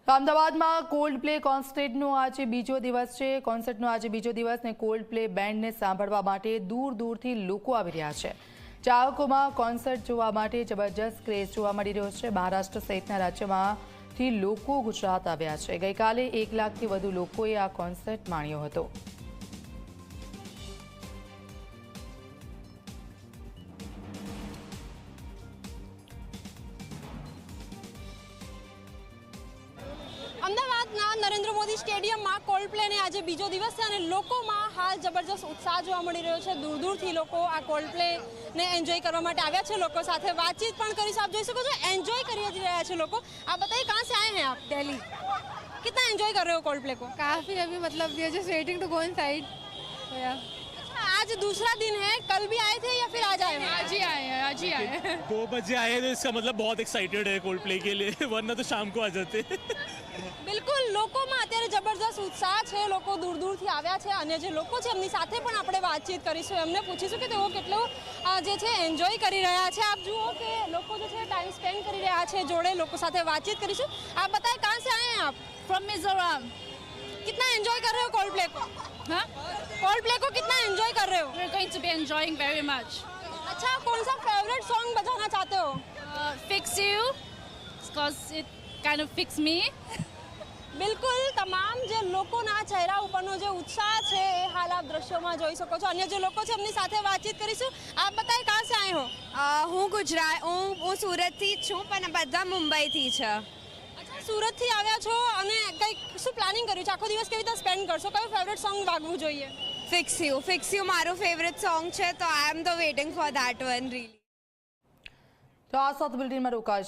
અમદાવાદમાં cold play કોન્સર્ટનો આજે બીજો દિવસ છે। કોન્સર્ટનો આજે બીજો દિવસ ને કોલ્ડ પ્લે બેન્ડને સાંભળવા માટે દૂર દૂરથી લોકો આવી રહ્યા છે। ચાહકોમાં કોન્સર્ટ જોવા માટે જબરજસ્ત ક્રેઝ જોવા મળી રહ્યો છે। મહારાષ્ટ્ર સહિતના રાજ્યમાંથી લોકો ગુજરાત આવ્યા છે। ગઈકાલે 1 લાખથી વધુ લોકોએ આ કોન્સર્ટ માણ્યો હતો। અમદાવાદના નરેન્દ્ર મોદી સ્ટેડિયમમાં કોલ્ડ પ્લેને આજે બીજો દિવસ છે અને લોકોમાં હાલ જબરજસ્ત ઉત્સાહ જોવા મળી રહ્યો છે। દૂર દૂરથી લોકો આ કોલ્ડ પ્લેને એન્જોય કરવા માટે આવ્યા છે। લોકો સાથે વાતચીત પણ કરીશું। આપ જોઈ શકો છો એન્જોય કરી રહ્યા છે લોકો। आप बताइए कहाँ से आए हैं आप? दिल्ली। कितना एंजॉय कर रहे हो कोल्ड प्ले को? काफ़ी अभी मतलब we are just waiting to go inside. अच्छा, आज दूसरा दिन है, कल भी आए थे या फिर आज आए हैं? आज ही आए हैं, आज ही आए हैं। 2 बजे आए तो इसका मतलब बहुत एक्साइटेड है कोल्ड प्ले के लिए, वरना तो शाम को आ जाते। બિલકુલ લોકોમાં અત્યારે જબરજસ્ત ઉત્સાહ છે। લોકો દૂર દૂરથી આવ્યા છે અને જે લોકો છે એમની સાથે પણ આપણે વાતચીત કરીશું। એમને પૂછીશું કે તેઓ કેટલો જે છે એન્જોય કરી રહ્યા છે। આપ જુઓ કે લોકો જે છે ટાઈમ સ્પેન્ડ કરી રહ્યા છે જોડે। લોકો સાથે વાતચીત કરીશું। आप बताएं कहाँ से आए हैं आप? फ्रॉम मिजोरम। कितना एंजॉय कर रहे हो कोल्ड प्ले को? हाँ, कोल्ड प्ले को कितना एंजॉय कर रहे हो? We are going to be enjoying very much. अच्छा, कौन सा फेवरेट सॉन्ग बजाना चाहते हो? Fix you because it kind of fix me. બિલકુલ તમામ જે લોકોના ચહેરા ઉપરનો જે ઉત્સાહ છે એ હાલ આપ દ્રશ્યોમાં જોઈ શકો છો। અન્ય જે લોકો છે એમની સાથે વાતચીત કરીશું। આપ બતાય કહાં સે આયે હો? હું સુરતથી જ છું પણ બધા મુંબઈથી છે। અચ્છા, સુરતથી આવ્યા છો અને કંઈક શું પ્લાનિંગ કર્યું છે? આખો દિવસ કેવી રીતે સ્પેન્ડ કરશો? કયું ફેવરેટ સોંગ વાગવું જોઈએ? ફિક્સ યુ મારું ફેવરેટ સોંગ છે તો I am the waiting for that one really. તો આ સાથે બુલેટિનમાં રોકાશ।